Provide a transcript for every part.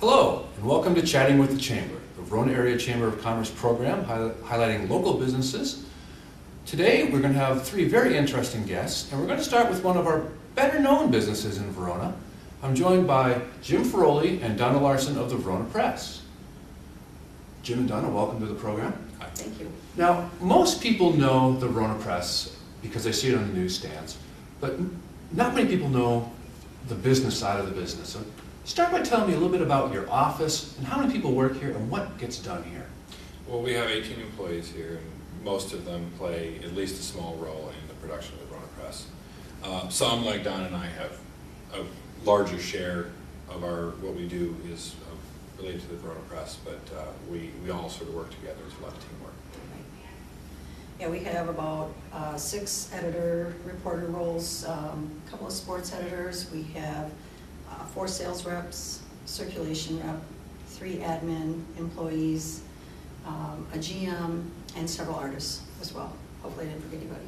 Hello, and welcome to Chatting with the Chamber, the Verona Area Chamber of Commerce program highlighting local businesses. Today we're going to have three very interesting guests, and we're going to start with one of our better-known businesses in Verona. I'm joined by Jim Ferolie and Donna Larson of the Verona Press. Jim and Donna, welcome to the program. Hi. Thank you. Now, most people know the Verona Press because they see it on the newsstands, but not many people know the business side of the business. So start by telling me a little bit about your office and how many people work here and what gets done here. Well, we have 18 employees here, and most of them play at least a small role in the production of the Verona Press. Some, like Donna and I, have a larger share of what we do is related to the Verona Press, but we all sort of work together. There's a lot of teamwork. Yeah, we have about 6 editor, reporter roles, a couple of sports editors. We have 4 sales reps, circulation rep, 3 admin employees, a GM, and several artists as well. Hopefully I didn't forget anybody.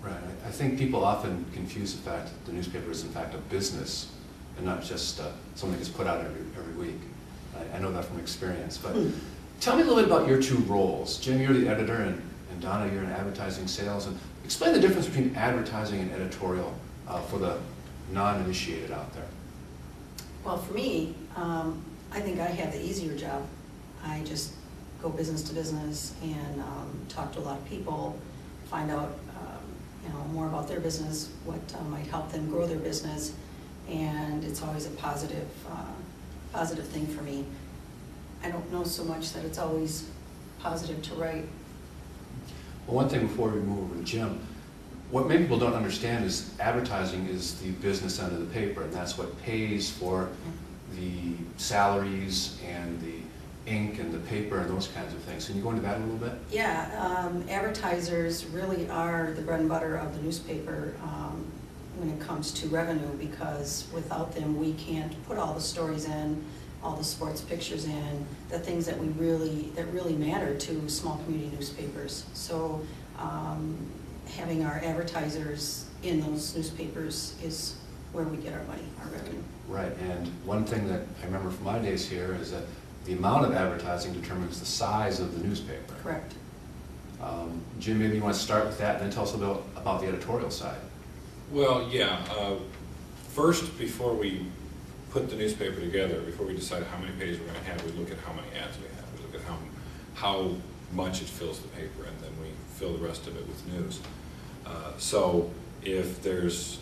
Right. I think people often confuse the fact that the newspaper is in fact a business and not just something that's put out every week. I know that from experience. But tell me a little bit about your 2 roles. Jim, you're the editor, and Donna, you're in advertising sales. And explain the difference between advertising and editorial for the non-initiated out there. Well, for me, I think I have the easier job. I just go business to business and talk to a lot of people, find out more about their business, what might help them grow their business, and it's always a positive thing for me. I don't know so much that it's always positive to write. Well, one thing before we move over to Jim, what many people don't understand is advertising is the business end of the paper, and that's what pays for the salaries and the ink and the paper and those kinds of things. Can you go into that a little bit? Yeah, advertisers really are the bread and butter of the newspaper when it comes to revenue, because without them we can't put all the stories in, all the sports pictures in, the things that really matter to small community newspapers. So having our advertisers in those newspapers is where we get our money, our revenue. Right, and one thing that I remember from my days here is that the amount of advertising determines the size of the newspaper. Correct. Jim, maybe you want to start with that and then tell us a little about the editorial side. Well, yeah. First, before we put the newspaper together, before we decide how many pages we're going to have, we look at how many ads we have. We look at how much it fills the paper, and then we fill the rest of it with news. So if there's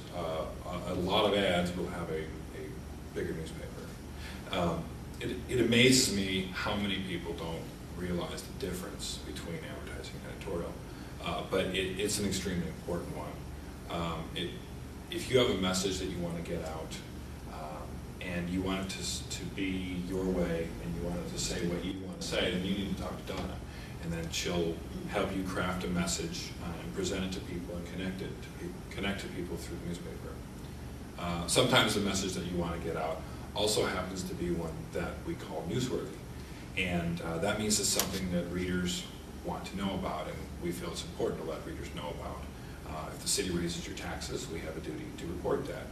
a lot of ads, we'll have a bigger newspaper. It amazes me how many people don't realize the difference between advertising and editorial, but it's an extremely important one. If you have a message that you want to get out, and you want it to be your way, and you want it to say what you want to say, then you need to talk to Donna, and then she'll help you craft a message and present it to people and connect to people through the newspaper. Sometimes the message that you want to get out also happens to be one that we call newsworthy, and that means it's something that readers want to know about, and we feel it's important to let readers know about. If the city raises your taxes, we have a duty to report that.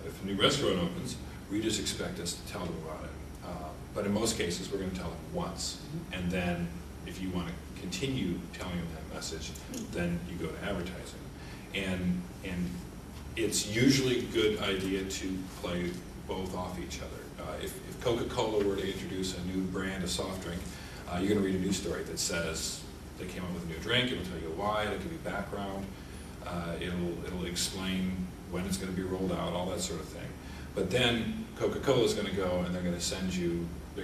If a new restaurant opens, readers expect us to tell them about it. But in most cases, we're going to tell them once. And then if you want to continue telling them that message, then you go to advertising. And it's usually a good idea to play both off each other. If Coca-Cola were to introduce a new brand of soft drink, you're going to read a news story that says they came up with a new drink. It'll tell you why. It'll give you background. It'll explain when it's going to be rolled out, all that sort of thing. But then Coca-Cola is going to go and they're going to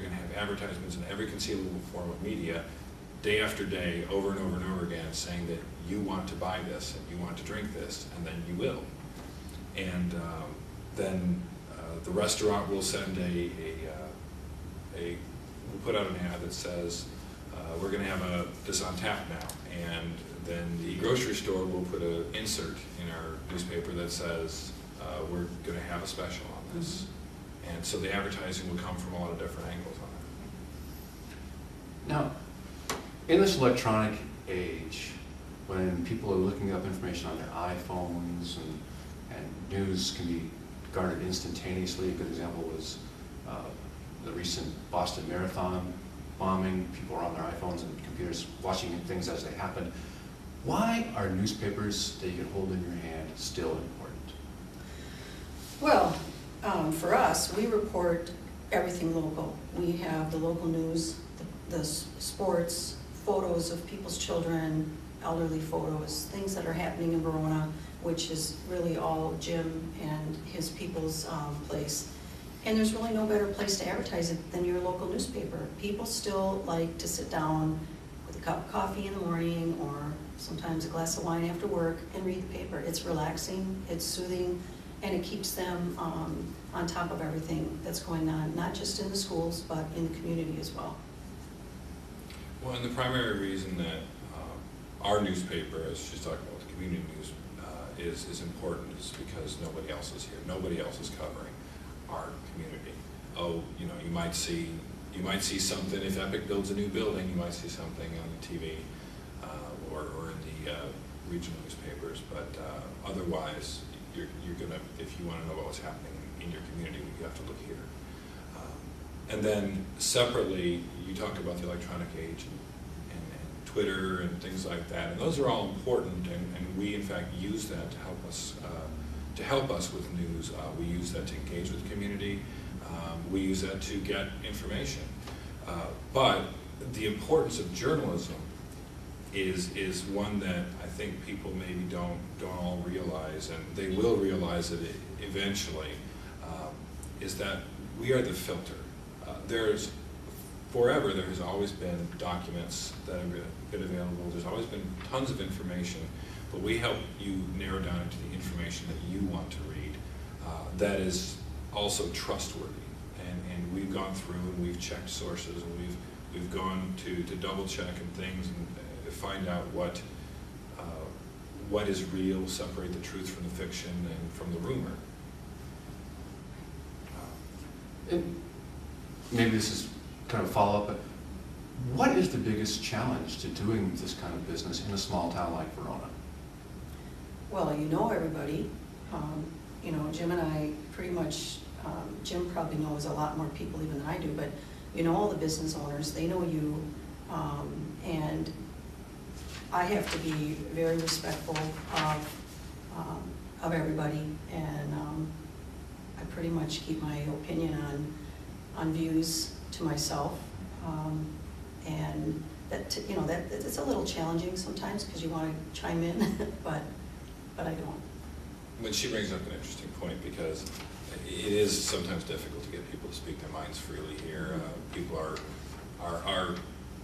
have advertisements in every conceivable form of media, day after day, over and over and over again, saying that you want to buy this and you want to drink this, and then you will. And then the restaurant will send we'll put out an ad that says, we're going to have this on tap now, and then the grocery store will put an insert in our newspaper that says we're going to have a special on this. And so the advertising will come from a lot of different angles on it. Now, in this electronic age, when people are looking up information on their iPhones and news can be garnered instantaneously, a good example was the recent Boston Marathon bombing. People are on their iPhones and computers watching things as they happen. Why are newspapers that you can hold in your hand still important? Well, for us, we report everything local. We have the local news, the sports, photos of people's children, elderly photos, things that are happening in Verona, which is really all Jim and his people's place. And there's really no better place to advertise it than your local newspaper. People still like to sit down with a cup of coffee in the morning or sometimes a glass of wine after work and read the paper. It's relaxing, it's soothing, and it keeps them on top of everything that's going on, not just in the schools, but in the community as well. Well, and the primary reason that our newspaper, as she's talking about the community news, is important is because nobody else is here. Nobody else is covering our community. Oh, you know, you might see something if Epic builds a new building. You might see something on the TV or in the regional newspapers. But otherwise, you're gonna, if you want to know about what's happening in your community, you have to look here. And then separately, you talk about the electronic age and Twitter and things like that, and those are all important, and we in fact use that to help us with news. We use that to engage with the community. We use that to get information. But the importance of journalism is one that I think people maybe don't all realize, and they will realize it eventually. Is that we are the filter. Forever there has always been documents that have been available. There's always been tons of information, but we help you narrow down into the information that you want to read that is also trustworthy. And we've gone through and we've checked sources, and we've gone to double check and things and find out what is real, separate the truth from the fiction and from the rumor. And maybe this is kind of a follow-up, but what is the biggest challenge to doing this kind of business in a small town like Verona? Well, you know everybody. You know, Jim and I pretty much, Jim probably knows a lot more people even than I do, but you know all the business owners, they know you, and I have to be very respectful of everybody, and I pretty much keep my opinion on views to myself, and that, you know, that it's a little challenging sometimes because you want to chime in, but I don't. When she brings up an interesting point, because it is sometimes difficult to get people to speak their minds freely here. People are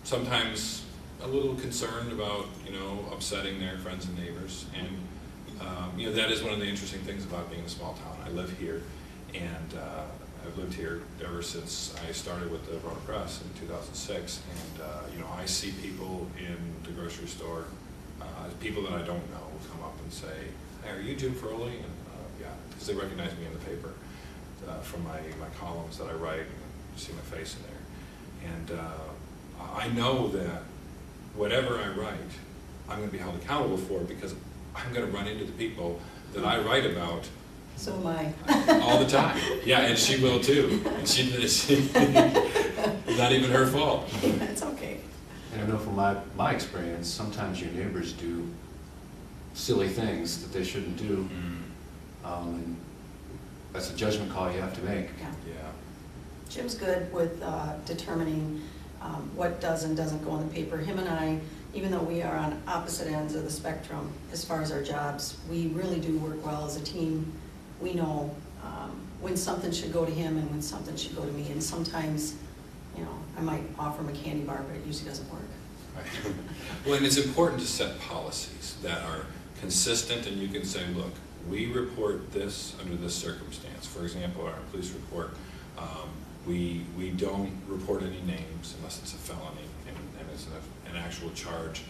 sometimes a little concerned about, you know, upsetting their friends and neighbors, and you know, that is one of the interesting things about being a small town. I live here, and I've lived here ever since I started with the Verona Press in 2006, and you know, I see people in the grocery store, people that I don't know will come up and say, "Hey, are you Jim Ferolie?" And yeah, because they recognize me in the paper from my columns that I write, and you see my face in there. And I know that whatever I write, I'm going to be held accountable for, because I'm going to run into the people that I write about. So am I. All the time. Yeah, and she will too. And it's not even her fault. It's okay. And I know from my experience, sometimes your neighbors do silly things that they shouldn't do. And that's a judgment call you have to make. Yeah. Yeah. Jim's good with determining what does and doesn't go in the paper. Him and I, even though we are on opposite ends of the spectrum as far as our jobs, we really do work well as a team. We know when something should go to him and when something should go to me. And sometimes, you know, I might offer him a candy bar, but it usually doesn't work. Right. Well, and it's important to set policies that are consistent, and you can say, look, we report this under this circumstance. For example, our police report, we don't report any names unless it's a felony and it's an actual charge,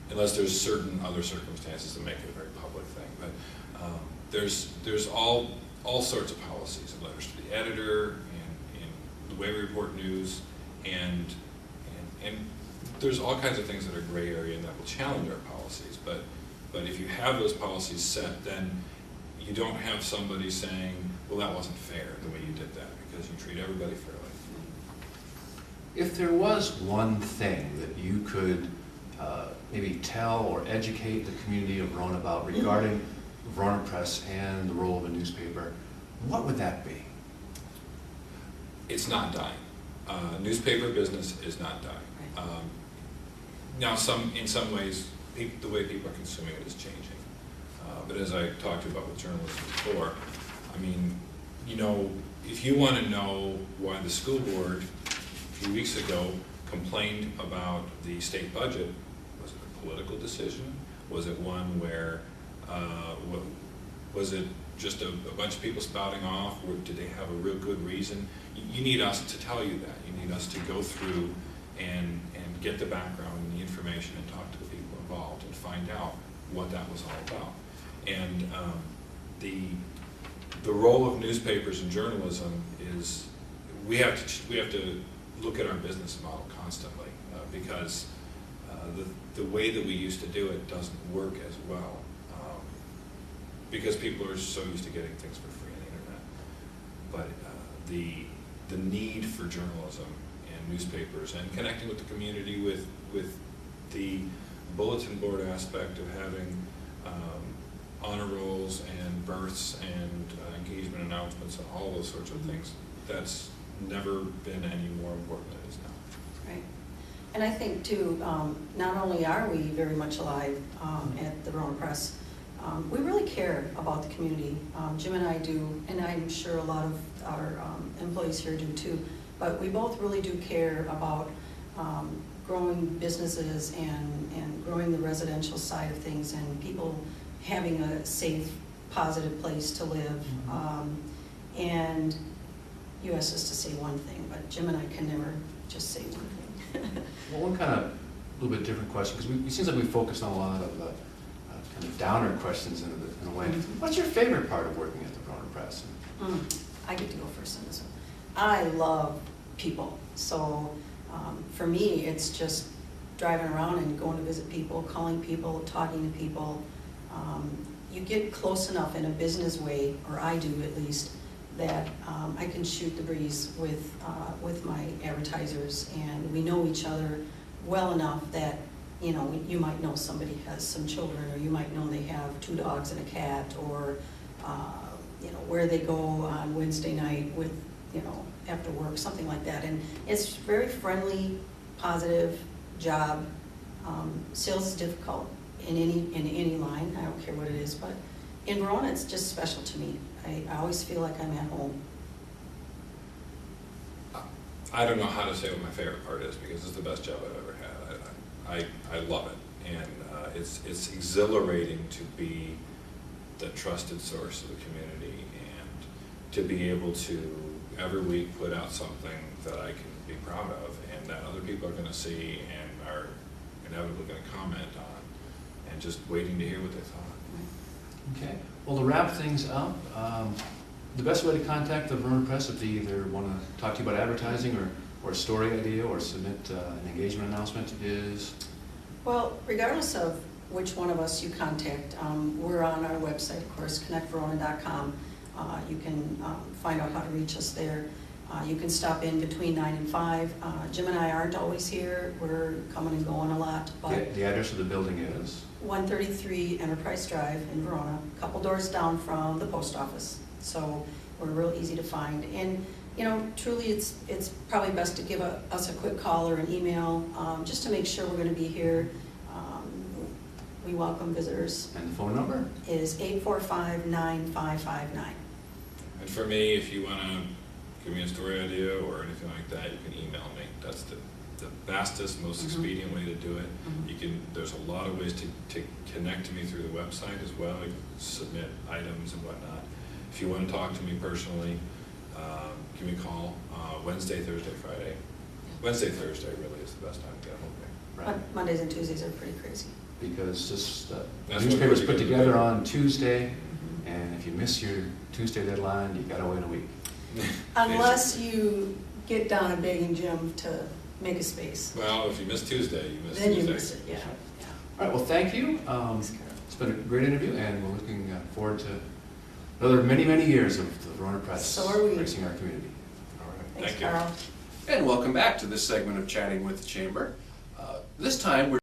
unless there's certain other circumstances that make it a very public thing. But there's all sorts of policies and letters to the editor and the way we report news, and there's all kinds of things that are gray area and that will challenge our policies. But if you have those policies set, then you don't have somebody saying, well, that wasn't fair the way you did that, because you treat everybody fairly. If there was one thing that you could maybe tell or educate the community of Verona about regarding Verona Press and the role of a newspaper, what would that be? It's not dying. Newspaper business is not dying. Now, in some ways, the way people are consuming it is changing. But as I talked about with journalism before, I mean, you know, if you want to know why the school board a few weeks ago complained about the state budget, was it a political decision? Was it one where, was it just a bunch of people spouting off, or did they have a real good reason? You need us to tell you that. You need us to go through and get the background and the information and talk to the people involved and find out what that was all about. And the role of newspapers and journalism is we have to look at our business model constantly because the way that we used to do it doesn't work as well because people are so used to getting things for free on the internet. But the need for journalism and newspapers and connecting with the community with the bulletin board aspect of having honor rolls and births and engagement announcements and all those sorts of things, that's never been any more important than it is now. Right. And I think too, not only are we very much alive at the Verona Press, we really care about the community. Jim and I do, and I'm sure a lot of our employees here do too, but we both really do care about growing businesses and growing the residential side of things and people having a safe, positive place to live. And you asked us to say one thing, but Jim and I can never just say one thing. Well, one kind of a little bit different question, because it seems like we focused on a lot of kind of downer questions in a way. What's your favorite part of working at the Verona Press? I get to go first on this one. I love people. So for me, it's just driving around and going to visit people, calling people, talking to people. You get close enough in a business way, or I do at least, that I can shoot the breeze with my advertisers, and we know each other well enough that, you know, you might know somebody has some children, or you might know they have 2 dogs and a cat, or you know, where they go on Wednesday night with, you know, after work, something like that. And it's very friendly, positive job. Sales is difficult in any line. I don't care what it is, but in Verona, it's just special to me. I always feel like I'm at home. I don't know how to say what my favorite part is because it's the best job I've ever had. I love it, and it's exhilarating to be the trusted source of the community and to be able to every week put out something that I can be proud of and that other people are going to see and are inevitably going to comment on, and just waiting to hear what they thought. Okay. Well, to wrap things up, the best way to contact the Verona Press if they either want to talk to you about advertising or a story idea or submit an engagement announcement is? Well, regardless of which one of us you contact, we're on our website, of course, connectverona.com. You can find out how to reach us there. You can stop in between 9 and 5. Jim and I aren't always here. We're coming and going a lot. But The address of the building is? 133 Enterprise Drive in Verona, a couple doors down from the post office. So we're real easy to find. And, you know, truly it's probably best to give us a quick call or an email just to make sure we're going to be here. We welcome visitors. And the phone number? Is 845-9559. And for me, if you want to give me a story idea or anything like that, you can email me. That's the fastest, most expedient way to do it. You can. There's a lot of ways to connect to me through the website as well. You can submit items and whatnot. If you want to talk to me personally, give me a call. Wednesday, Thursday, Friday. Wednesday, Thursday really is the best time to get a hold of me. Right. Mondays and Tuesdays are pretty crazy. Because just That's newspapers what put we're together doing. on Tuesday, and if you miss your Tuesday deadline, you gotta wait a week. Unless you get Donna begging Jim to make a space. Well, if you miss Tuesday, you miss Then Tuesday. you miss it, yeah. All right, well, thank you. It's been a great interview, and we're looking forward to another many, many years of the Verona Press So are we. reaching our community. All right. Thanks, Thank you. Carl. And welcome back to this segment of Chatting with the Chamber. This time, we're